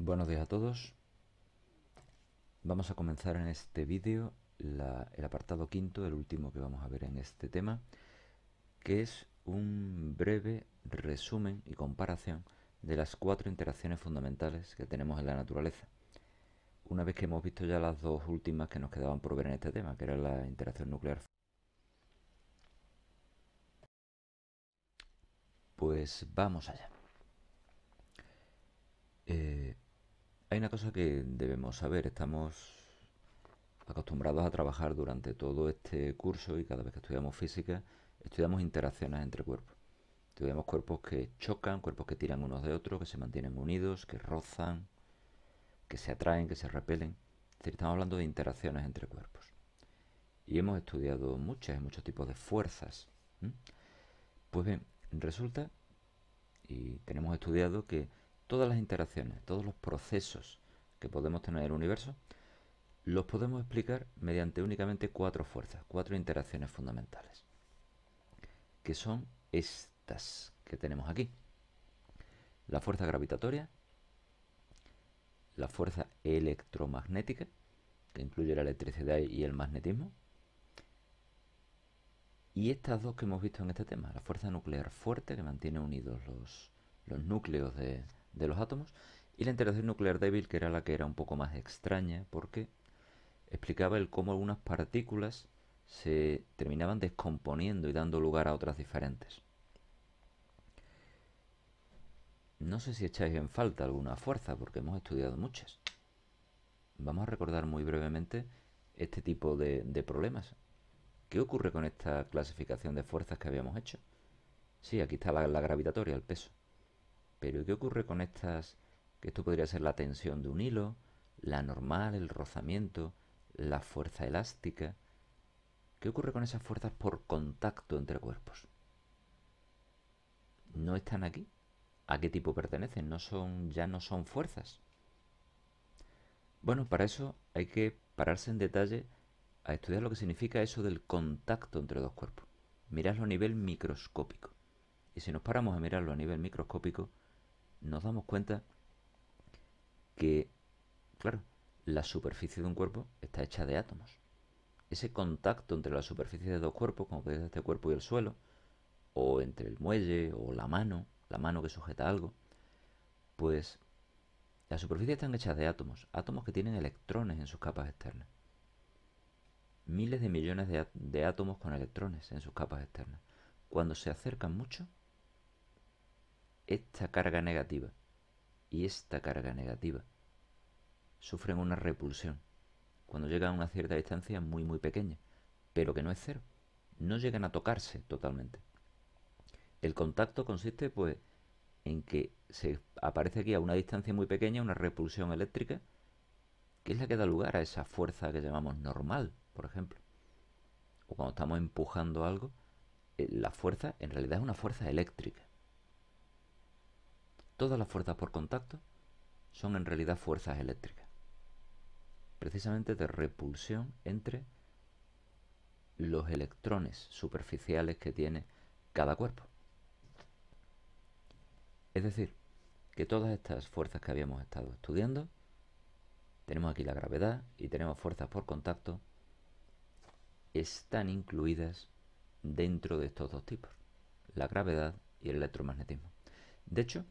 Buenos días a todos. Vamos a comenzar en este vídeo el apartado quinto, el último que vamos a ver en este tema, que es un breve resumen y comparación de las 4 interacciones fundamentales que tenemos en la naturaleza. Una vez que hemos visto ya las dos últimas que nos quedaban por ver en este tema, que era la interacción nuclear, pues vamos allá. Hay una cosa que debemos saber. Estamos acostumbrados a trabajar durante todo este curso y cada vez que estudiamos física, estudiamos interacciones entre cuerpos. Estudiamos cuerpos que chocan, cuerpos que tiran unos de otros, que se mantienen unidos, que rozan, que se atraen, que se repelen. Es decir, estamos hablando de interacciones entre cuerpos. Y hemos estudiado muchos tipos de fuerzas. ¿Mm? Pues bien, resulta, y tenemos estudiado que todas las interacciones, todos los procesos que podemos tener en el universo, los podemos explicar mediante únicamente 4 fuerzas, 4 interacciones fundamentales, que son estas que tenemos aquí. La fuerza gravitatoria, la fuerza electromagnética, que incluye la electricidad y el magnetismo, y estas dos que hemos visto en este tema, la fuerza nuclear fuerte, que mantiene unidos los núcleos de los átomos, y la interacción nuclear débil, que era la que era un poco más extraña, porque explicaba el cómo algunas partículas se terminaban descomponiendo y dando lugar a otras diferentes. No sé si echáis en falta alguna fuerza, porque hemos estudiado muchas. Vamos a recordar muy brevemente este tipo de problemas. ¿Qué ocurre con esta clasificación de fuerzas que habíamos hecho? Sí, aquí está la gravitatoria, el peso. Pero ¿qué ocurre con estas, que esto podría ser la tensión de un hilo, la normal, el rozamiento, la fuerza elástica? ¿Qué ocurre con esas fuerzas por contacto entre cuerpos? ¿No están aquí? ¿A qué tipo pertenecen? Ya no son fuerzas. Bueno, para eso hay que pararse en detalle a estudiar lo que significa eso del contacto entre dos cuerpos. Mirarlo a nivel microscópico. Y si nos paramos a mirarlo a nivel microscópico, nos damos cuenta que, claro, la superficie de un cuerpo está hecha de átomos. Ese contacto entre la superficie de dos cuerpos, como puede ser este cuerpo y el suelo, o entre el muelle o la mano que sujeta algo, pues las superficies están hechas de átomos, átomos que tienen electrones en sus capas externas. Miles de millones de átomos con electrones en sus capas externas. Cuando se acercan mucho, esta carga negativa y esta carga negativa sufren una repulsión cuando llegan a una cierta distancia muy pequeña, pero que no es cero. No llegan a tocarse totalmente. El contacto consiste pues en que se aparece aquí a una distancia muy pequeña una repulsión eléctrica, que es la que da lugar a esa fuerza que llamamos normal, por ejemplo. O cuando estamos empujando algo, la fuerza en realidad es una fuerza eléctrica. Todas las fuerzas por contacto son en realidad fuerzas eléctricas, precisamente de repulsión entre los electrones superficiales que tiene cada cuerpo. Es decir, que todas estas fuerzas que habíamos estado estudiando, tenemos aquí la gravedad y tenemos fuerzas por contacto, están incluidas dentro de estos dos tipos, la gravedad y el electromagnetismo. De hecho,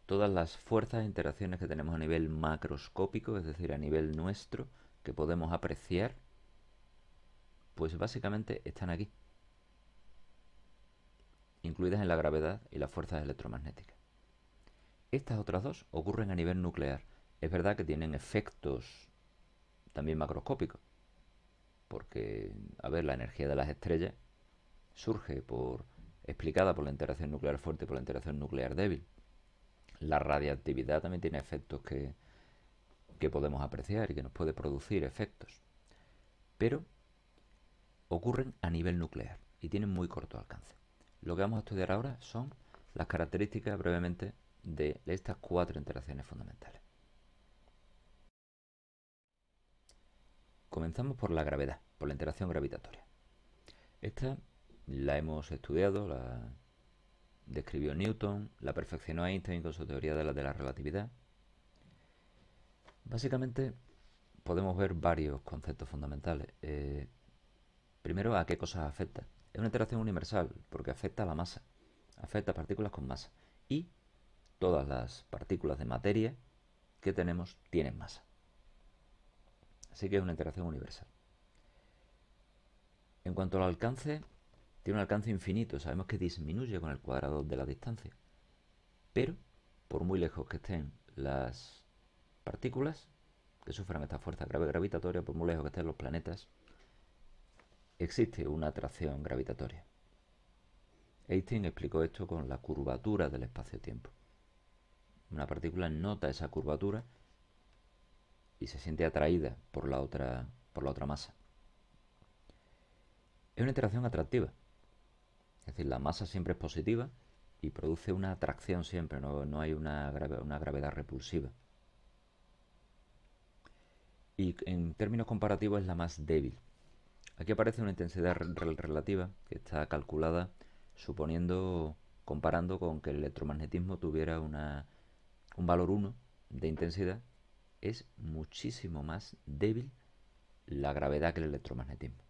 todas las fuerzas e interacciones que tenemos a nivel macroscópico, es decir, a nivel nuestro, que podemos apreciar, pues básicamente están aquí, incluidas en la gravedad y las fuerzas electromagnéticas. Estas otras dos ocurren a nivel nuclear. Es verdad que tienen efectos también macroscópicos, porque, a ver, la energía de las estrellas surge explicada por la interacción nuclear fuerte y por la interacción nuclear débil. La radiactividad también tiene efectos que podemos apreciar y que nos puede producir efectos. Pero ocurren a nivel nuclear y tienen muy corto alcance. Lo que vamos a estudiar ahora son las características brevemente de estas 4 interacciones fundamentales. Comenzamos por la gravedad, por la interacción gravitatoria. Esta la hemos estudiado, la describió Newton, la perfeccionó Einstein con su teoría de la relatividad. Básicamente podemos ver varios conceptos fundamentales. Primero, ¿a qué cosas afecta? Es una interacción universal porque afecta a la masa, afecta a partículas con masa. Y todas las partículas de materia que tenemos tienen masa. Así que es una interacción universal. En cuanto al alcance, tiene un alcance infinito. Sabemos que disminuye con el cuadrado de la distancia. Pero, por muy lejos que estén las partículas que sufran esta fuerza gravitatoria, por muy lejos que estén los planetas, existe una atracción gravitatoria. Einstein explicó esto con la curvatura del espacio-tiempo. Una partícula nota esa curvatura y se siente atraída por la otra masa. Es una interacción atractiva. Es decir, la masa siempre es positiva y produce una atracción siempre, no hay una gravedad repulsiva. Y en términos comparativos es la más débil. Aquí aparece una intensidad relativa que está calculada comparando con que el electromagnetismo tuviera un valor 1 de intensidad. Es muchísimo más débil la gravedad que el electromagnetismo.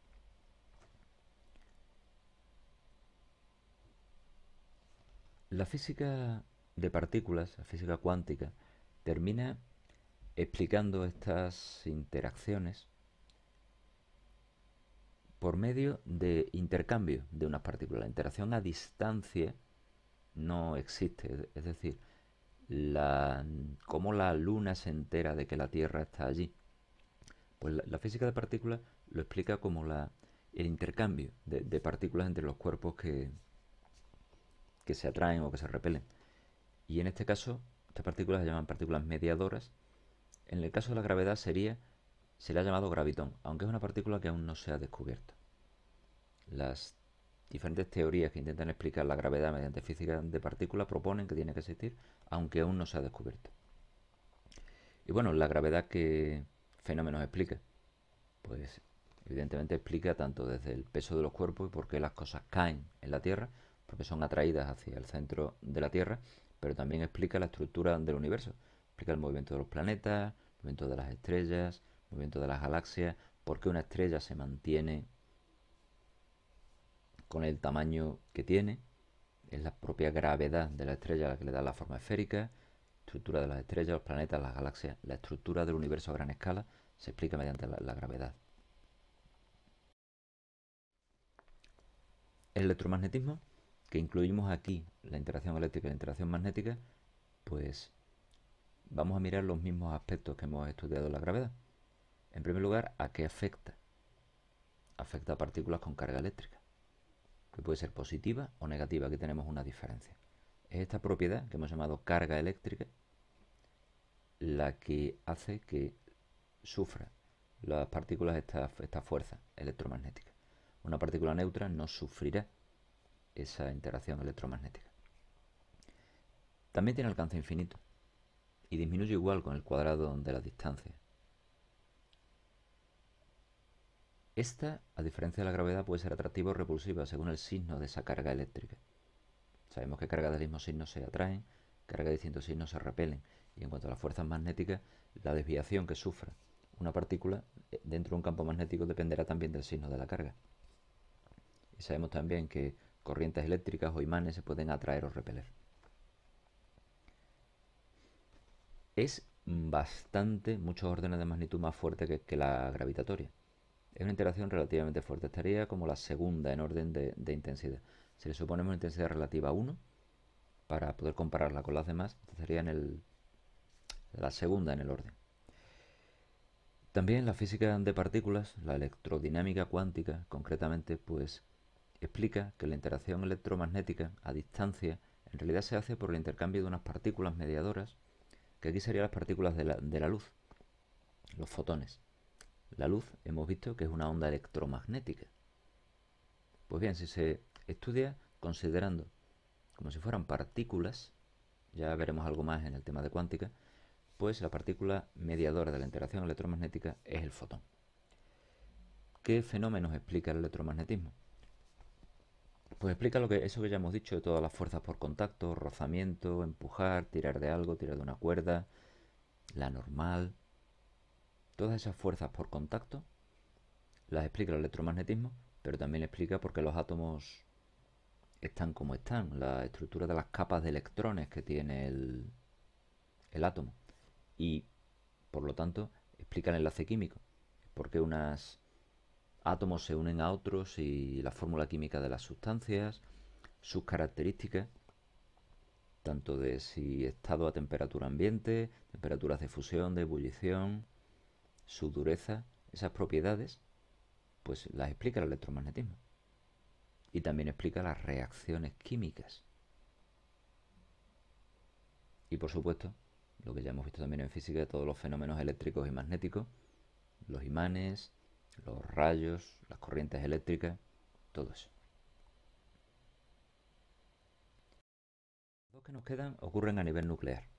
La física de partículas, la física cuántica, termina explicando estas interacciones por medio de intercambio de unas partículas. La interacción a distancia no existe, es decir, cómo la Luna se entera de que la Tierra está allí. Pues la física de partículas lo explica como el intercambio de partículas entre los cuerpos que se atraen o que se repelen. Y en este caso, estas partículas se llaman partículas mediadoras. En el caso de la gravedad se le ha llamado gravitón, aunque es una partícula que aún no se ha descubierto. Las diferentes teorías que intentan explicar la gravedad mediante física de partículas proponen que tiene que existir, aunque aún no se ha descubierto. Y bueno, la gravedad, ¿qué fenómenos explica? Pues evidentemente explica tanto desde el peso de los cuerpos y por qué las cosas caen en la Tierra, porque son atraídas hacia el centro de la Tierra, pero también explica la estructura del universo. Explica el movimiento de los planetas, el movimiento de las estrellas, el movimiento de las galaxias, por qué una estrella se mantiene con el tamaño que tiene. Es la propia gravedad de la estrella la que le da la forma esférica. Estructura de las estrellas, los planetas, las galaxias, la estructura del universo a gran escala se explica mediante la gravedad. El electromagnetismo, que incluimos aquí la interacción eléctrica y la interacción magnética, pues vamos a mirar los mismos aspectos que hemos estudiado en la gravedad. En primer lugar, ¿a qué afecta? Afecta a partículas con carga eléctrica, que puede ser positiva o negativa. Aquí tenemos una diferencia. Es esta propiedad que hemos llamado carga eléctrica la que hace que sufra las partículas esta fuerza electromagnética. Una partícula neutra no sufrirá esa interacción electromagnética. También tiene alcance infinito y disminuye igual con el cuadrado de la distancia. Esta, a diferencia de la gravedad, puede ser atractiva o repulsiva según el signo de esa carga eléctrica. Sabemos que cargas del mismo signo se atraen, cargas de distintos signos se repelen. Y en cuanto a las fuerzas magnéticas, la desviación que sufra una partícula dentro de un campo magnético dependerá también del signo de la carga. Y sabemos también que corrientes eléctricas o imanes se pueden atraer o repeler. Es muchos órdenes de magnitud más fuerte que la gravitatoria. Es una interacción relativamente fuerte. Estaría como la segunda en orden de intensidad. Si le suponemos una intensidad relativa a 1, para poder compararla con las demás, estaría la segunda en el orden. También la física de partículas, la electrodinámica cuántica, concretamente, pues explica que la interacción electromagnética a distancia en realidad se hace por el intercambio de unas partículas mediadoras, que aquí serían las partículas de la luz, los fotones. La luz hemos visto que es una onda electromagnética. Pues bien, si se estudia considerando como si fueran partículas, ya veremos algo más en el tema de cuántica, pues la partícula mediadora de la interacción electromagnética es el fotón. ¿Qué fenómenos explica el electromagnetismo? Pues explica eso que ya hemos dicho de todas las fuerzas por contacto, rozamiento, empujar, tirar de algo, tirar de una cuerda, la normal. Todas esas fuerzas por contacto las explica el electromagnetismo, pero también explica por qué los átomos están como están, la estructura de las capas de electrones que tiene el átomo. Y, por lo tanto, explica el enlace químico, por qué unos átomos se unen a otros y la fórmula química de las sustancias, sus características, tanto de si estado a temperatura ambiente, temperaturas de fusión, de ebullición, su dureza, esas propiedades, pues las explica el electromagnetismo. Y también explica las reacciones químicas. Y por supuesto, lo que ya hemos visto también en física, de todos los fenómenos eléctricos y magnéticos, los imanes, los rayos, las corrientes eléctricas, todo eso. Los dos que nos quedan ocurren a nivel nuclear.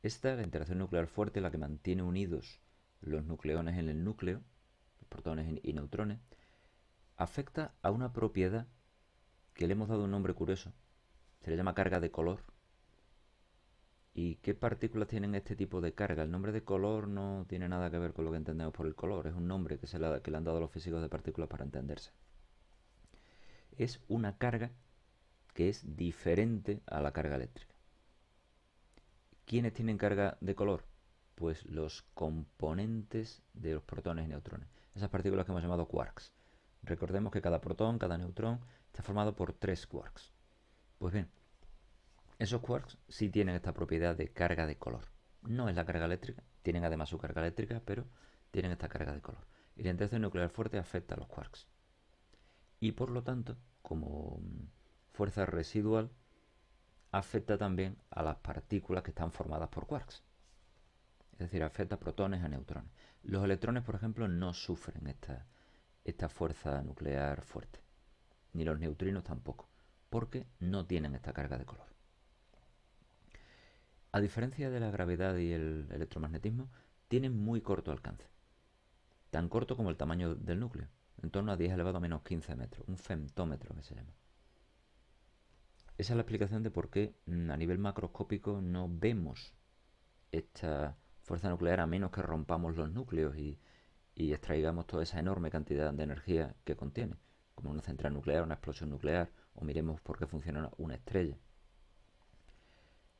Esta, la interacción nuclear fuerte, la que mantiene unidos los nucleones en el núcleo, los protones y neutrones, afecta a una propiedad que le hemos dado un nombre curioso. Se le llama carga de color. ¿Y qué partículas tienen este tipo de carga? El nombre de color no tiene nada que ver con lo que entendemos por el color. Es un nombre que le han dado los físicos de partículas para entenderse. Es una carga que es diferente a la carga eléctrica. ¿Quiénes tienen carga de color? Pues los componentes de los protones y neutrones. Esas partículas que hemos llamado quarks. Recordemos que cada protón, cada neutrón está formado por 3 quarks. Pues bien, esos quarks sí tienen esta propiedad de carga de color. No es la carga eléctrica, tienen además su carga eléctrica, pero tienen esta carga de color. Y la interacción nuclear fuerte afecta a los quarks. Y por lo tanto, como fuerza residual, afecta también a las partículas que están formadas por quarks. Es decir, afecta a protones, a neutrones. Los electrones, por ejemplo, no sufren esta fuerza nuclear fuerte. Ni los neutrinos tampoco, porque no tienen esta carga de color. A diferencia de la gravedad y el electromagnetismo, tienen muy corto alcance. Tan corto como el tamaño del núcleo, en torno a 10 elevado a menos 15 metros, un femtómetro que se llama. Esa es la explicación de por qué a nivel macroscópico no vemos esta fuerza nuclear a menos que rompamos los núcleos y extraigamos toda esa enorme cantidad de energía que contiene, como una central nuclear, una explosión nuclear, o miremos por qué funciona una estrella.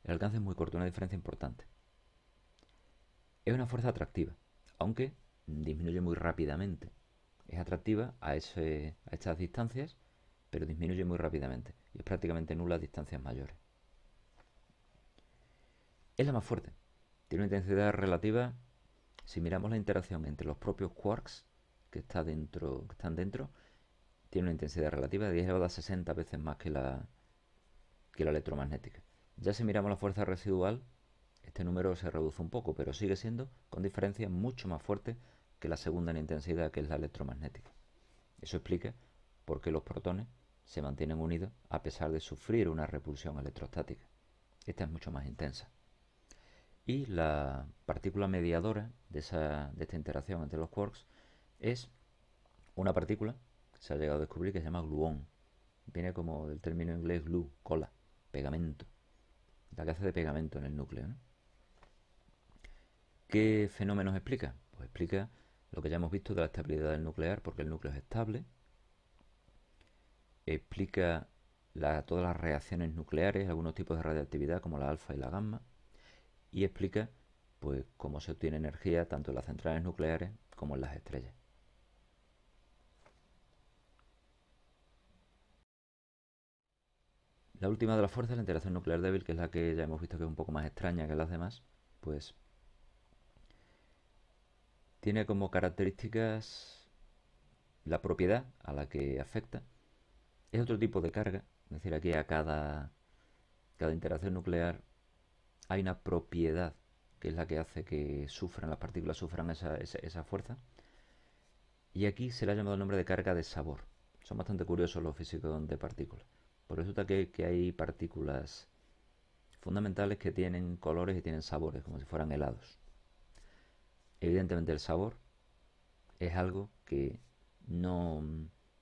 El alcance es muy corto, una diferencia importante. Es una fuerza atractiva, aunque disminuye muy rápidamente. Es atractiva a estas distancias, pero disminuye muy rápidamente y es prácticamente nula a distancias mayores. Es la más fuerte. Tiene una intensidad relativa, si miramos la interacción entre los propios quarks que están dentro, tiene una intensidad relativa de 10 elevado a 60 veces más que la electromagnética. Ya si miramos la fuerza residual, este número se reduce un poco, pero sigue siendo con diferencia mucho más fuerte que la segunda en intensidad, que es la electromagnética. Eso explica por qué los protones se mantienen unidos a pesar de sufrir una repulsión electrostática. Esta es mucho más intensa. Y la partícula mediadora de esta interacción entre los quarks es una partícula que se ha llegado a descubrir que se llama gluón. Viene como del término inglés glue, cola, pegamento. La que hace de pegamento en el núcleo, ¿no? ¿Qué fenómenos explica? Pues explica lo que ya hemos visto de la estabilidad del nuclear, porque el núcleo es estable. Explica todas las reacciones nucleares, algunos tipos de radiactividad como la alfa y la gamma. Y explica pues cómo se obtiene energía tanto en las centrales nucleares como en las estrellas. La última de las fuerzas, la interacción nuclear débil, que es la que ya hemos visto que es un poco más extraña que las demás, pues tiene como características la propiedad a la que afecta. Es otro tipo de carga, es decir, aquí a cada interacción nuclear hay una propiedad que es la que hace que las partículas sufran esa fuerza. Y aquí se le ha llamado el nombre de carga de sabor. Son bastante curiosos los físicos de partículas. Pues resulta que hay partículas fundamentales que tienen colores y tienen sabores, como si fueran helados. Evidentemente el sabor es algo que no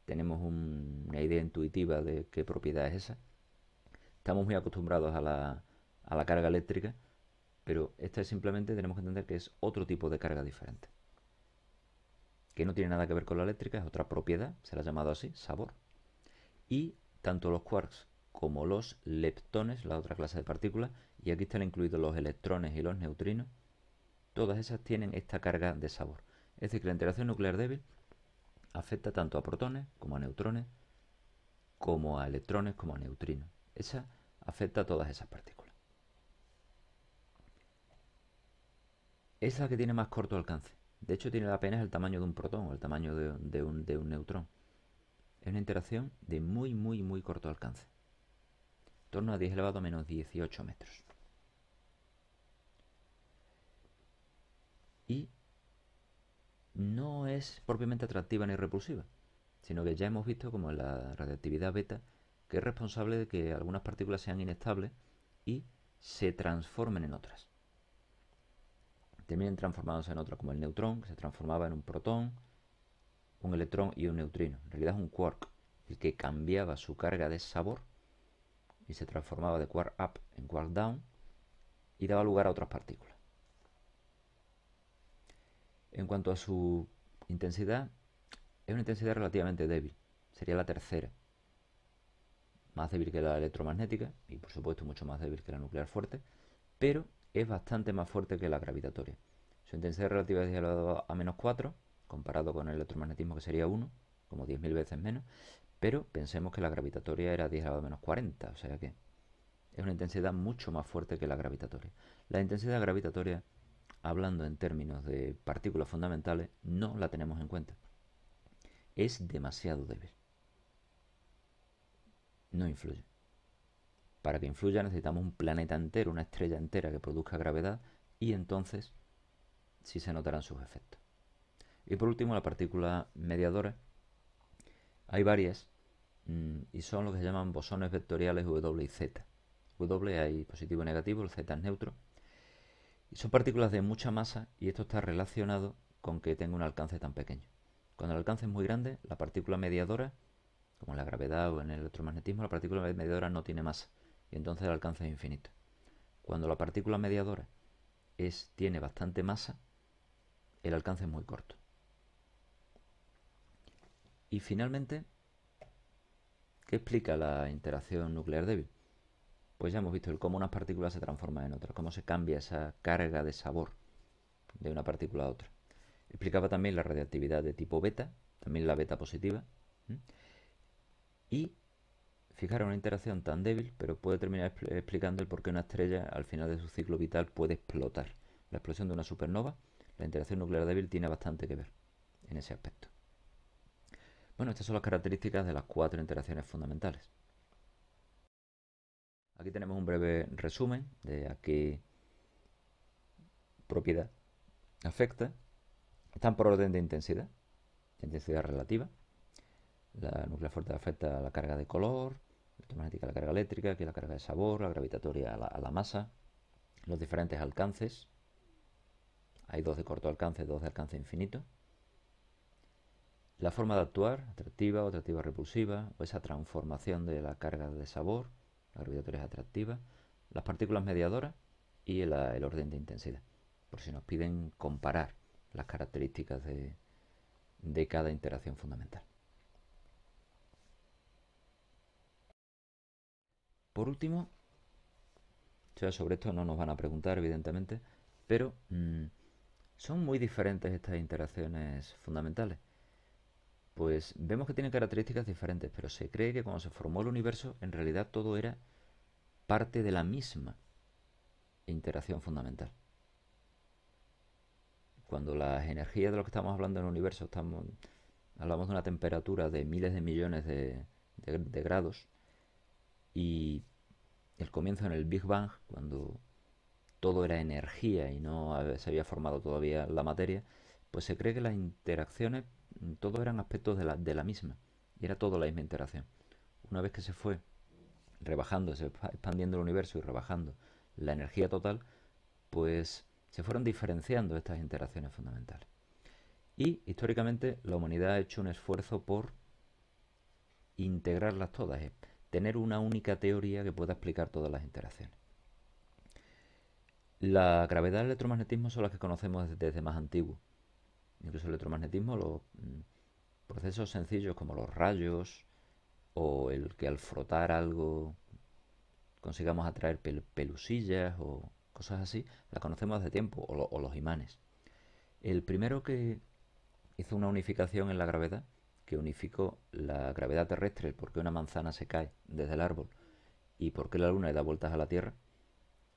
tenemos una idea intuitiva de qué propiedad es esa. Estamos muy acostumbrados a la carga eléctrica, pero esta es simplemente, tenemos que entender que es otro tipo de carga diferente, que no tiene nada que ver con la eléctrica, es otra propiedad, se la ha llamado así, sabor. Y tanto los quarks como los leptones, la otra clase de partículas, y aquí están incluidos los electrones y los neutrinos, todas esas tienen esta carga de sabor. Es decir, que la interacción nuclear débil afecta tanto a protones como a neutrones, como a electrones, como a neutrinos. Esa afecta a todas esas partículas. Es la que tiene más corto alcance. De hecho, tiene apenas el tamaño de un protón o el tamaño de un neutrón. Es una interacción de muy, muy, muy corto alcance. En torno a 10 elevado a menos 18 metros. Y no es propiamente atractiva ni repulsiva, sino que ya hemos visto como en la radiactividad beta, que es responsable de que algunas partículas sean inestables y se transformen en otras. Terminen transformándose en otras, como el neutrón, que se transformaba en un protón, un electrón y un neutrino. En realidad es un quark, el que cambiaba su carga de sabor y se transformaba de quark up en quark down y daba lugar a otras partículas. En cuanto a su intensidad, es una intensidad relativamente débil. Sería la tercera. Más débil que la electromagnética y por supuesto mucho más débil que la nuclear fuerte, pero es bastante más fuerte que la gravitatoria. Su intensidad relativa es 10 elevado a menos 4, comparado con el electromagnetismo que sería 1, como 10.000 veces menos, pero pensemos que la gravitatoria era 10 elevado a menos 40, o sea que es una intensidad mucho más fuerte que la gravitatoria. La intensidad gravitatoria, hablando en términos de partículas fundamentales, no la tenemos en cuenta. Es demasiado débil. No influye. Para que influya necesitamos un planeta entero, una estrella entera que produzca gravedad y entonces sí se notarán sus efectos. Y por último, la partícula mediadora. Hay varias y son lo que se llaman bosones vectoriales W y Z. W hay positivo y negativo, el Z es neutro. Y son partículas de mucha masa y esto está relacionado con que tenga un alcance tan pequeño. Cuando el alcance es muy grande, la partícula mediadora, como en la gravedad o en el electromagnetismo, la partícula mediadora no tiene masa y entonces el alcance es infinito. Cuando la partícula mediadora tiene bastante masa, el alcance es muy corto. Y finalmente, ¿qué explica la interacción nuclear débil? Pues ya hemos visto el cómo unas partículas se transforman en otras, cómo se cambia esa carga de sabor de una partícula a otra. Explicaba también la radiactividad de tipo beta, también la beta positiva. Y fijaros, una interacción tan débil, pero puede terminar explicando el por qué una estrella al final de su ciclo vital puede explotar. La explosión de una supernova, la interacción nuclear débil tiene bastante que ver en ese aspecto. Bueno, estas son las características de las 4 interacciones fundamentales. Aquí tenemos un breve resumen de a qué propiedad afecta. Están por orden de intensidad relativa. La nuclear fuerte afecta a la carga de color, la electromagnética a la carga eléctrica, aquí la carga de sabor, la gravitatoria a la masa, los diferentes alcances. Hay dos de corto alcance, dos de alcance infinito. La forma de actuar, atractiva o atractiva repulsiva, o esa transformación de la carga de sabor, la gravitatoria es atractiva, las partículas mediadoras y el orden de intensidad, por si nos piden comparar las características de cada interacción fundamental. Por último, sobre esto no nos van a preguntar, evidentemente, pero son muy diferentes estas interacciones fundamentales. Pues vemos que tienen características diferentes, pero se cree que cuando se formó el universo, en realidad todo era parte de la misma interacción fundamental. Cuando las energías de lo que estamos hablando en el universo, hablamos de una temperatura de miles de millones de grados, y el comienzo en el Big Bang, cuando todo era energía y no se había formado todavía la materia, pues se cree que las interacciones, todos eran aspectos de la misma, y era todo la misma interacción. Una vez que se fue rebajando, se fue expandiendo el universo y rebajando la energía total, pues se fueron diferenciando estas interacciones fundamentales. Y históricamente la humanidad ha hecho un esfuerzo por integrarlas todas, tener una única teoría que pueda explicar todas las interacciones. La gravedad y el electromagnetismo son las que conocemos desde más antiguo. Incluso el electromagnetismo, los procesos sencillos como los rayos o el que al frotar algo consigamos atraer pelusillas o cosas así, la conocemos hace tiempo, o los imanes. El primero que hizo una unificación en la gravedad, que unificó la gravedad terrestre, por qué una manzana se cae desde el árbol y por qué la luna le da vueltas a la Tierra,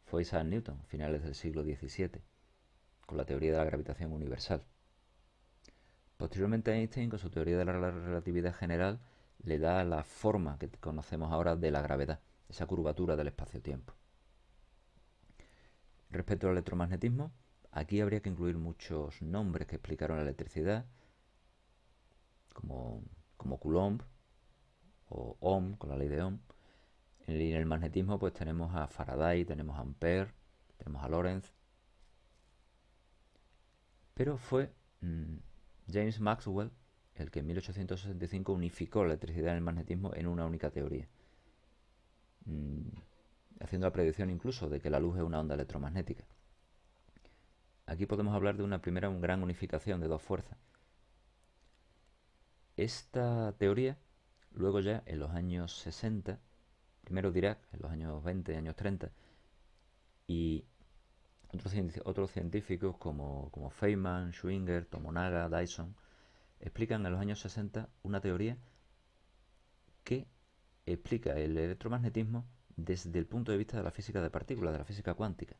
fue Isaac Newton, a finales del siglo XVII, con la teoría de la gravitación universal. Posteriormente Einstein, con su teoría de la relatividad general, le da la forma que conocemos ahora de la gravedad, esa curvatura del espacio-tiempo. Respecto al electromagnetismo, aquí habría que incluir muchos nombres que explicaron la electricidad, como Coulomb o Ohm, con la ley de Ohm. En el magnetismo pues tenemos a Faraday, tenemos a Ampère, tenemos a Lorentz. Pero fue James Maxwell el que en 1865 unificó la electricidad y el magnetismo en una única teoría, mm, haciendo la predicción incluso de que la luz es una onda electromagnética. Aquí podemos hablar de una primera gran unificación de dos fuerzas. Esta teoría, luego ya en los años 60, primero Dirac en los años 20, años 30, y otros científicos como Feynman, Schwinger, Tomonaga, Dyson, explican en los años 60 una teoría que explica el electromagnetismo desde el punto de vista de la física de partículas, de la física cuántica.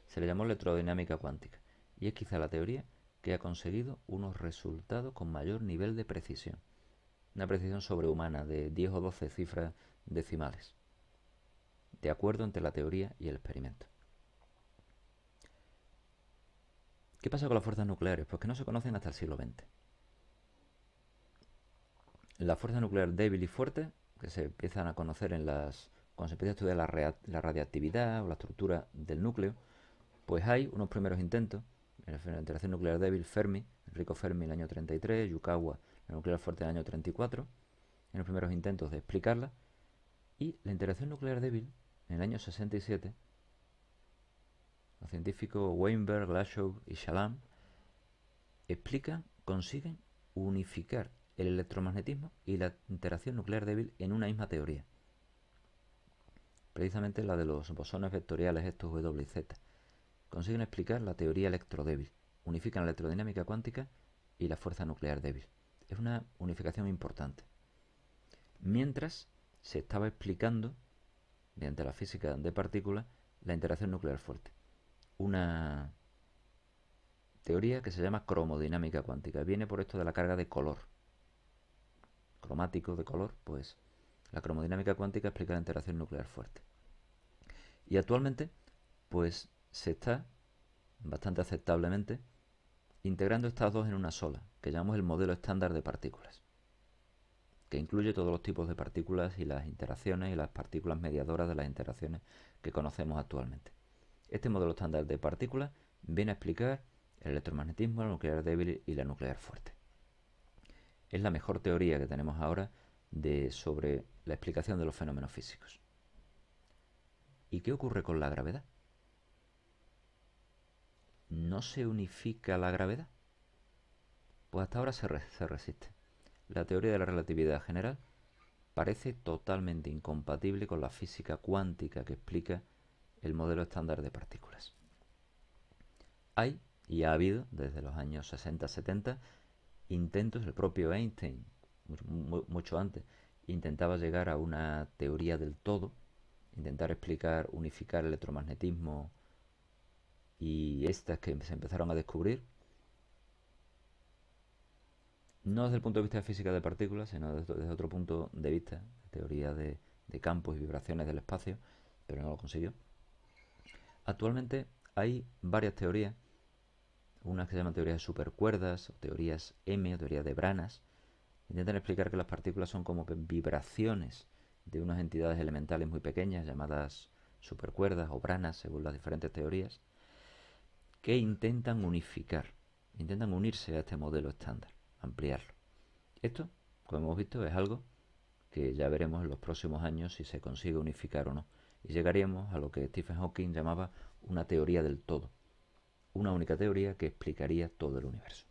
Se le llamó electrodinámica cuántica y es quizá la teoría que ha conseguido unos resultados con mayor nivel de precisión. Una precisión sobrehumana de 10 o 12 cifras decimales, de acuerdo entre la teoría y el experimento. ¿Qué pasa con las fuerzas nucleares? Pues que no se conocen hasta el siglo XX. La fuerza nuclear débil y fuerte, que se empiezan a conocer cuando se empieza a estudiar la radiactividad o la estructura del núcleo, pues hay unos primeros intentos. En la interacción nuclear débil, Fermi, Enrico Fermi en el año 33, Yukawa, la nuclear fuerte en el año 34, en los primeros intentos de explicarla. Y la interacción nuclear débil, en el año 67, los científicos Weinberg, Glashow y Shalom consiguen unificar el electromagnetismo y la interacción nuclear débil en una misma teoría. Precisamente la de los bosones vectoriales estos W y Z. Consiguen explicar la teoría electrodébil. Unifican la electrodinámica cuántica y la fuerza nuclear débil. Es una unificación importante. Mientras se estaba explicando, mediante la física de partículas, la interacción nuclear fuerte. Una teoría que se llama cromodinámica cuántica. Viene por esto de la carga de color. Cromático de color, pues la cromodinámica cuántica explica la interacción nuclear fuerte. Y actualmente, pues se está, bastante aceptablemente, integrando estas dos en una sola, que llamamos el modelo estándar de partículas, que incluye todos los tipos de partículas y las interacciones y las partículas mediadoras de las interacciones que conocemos actualmente. Este modelo estándar de partículas viene a explicar el electromagnetismo, la nuclear débil y la nuclear fuerte. Es la mejor teoría que tenemos ahora sobre la explicación de los fenómenos físicos. ¿Y qué ocurre con la gravedad? ¿No se unifica la gravedad? Pues hasta ahora se resiste. La teoría de la relatividad general parece totalmente incompatible con la física cuántica que explica el modelo estándar de partículas. Hay, y ha habido desde los años 60-70, intentos, el propio Einstein, mucho antes, intentaba llegar a una teoría del todo, intentar explicar, unificar el electromagnetismo y estas que se empezaron a descubrir, no desde el punto de vista de física de partículas, sino desde otro punto de vista, teoría de campos y vibraciones del espacio, pero no lo consiguió. Actualmente hay varias teorías, unas que se llaman teorías de supercuerdas, o teorías M, o teorías de branas, intentan explicar que las partículas son como vibraciones de unas entidades elementales muy pequeñas llamadas supercuerdas o branas, según las diferentes teorías, que intentan unirse a este modelo estándar, ampliarlo. Esto, como hemos visto, es algo que ya veremos en los próximos años si se consigue unificar o no. Y llegaríamos a lo que Stephen Hawking llamaba una teoría del todo, una única teoría que explicaría todo el universo.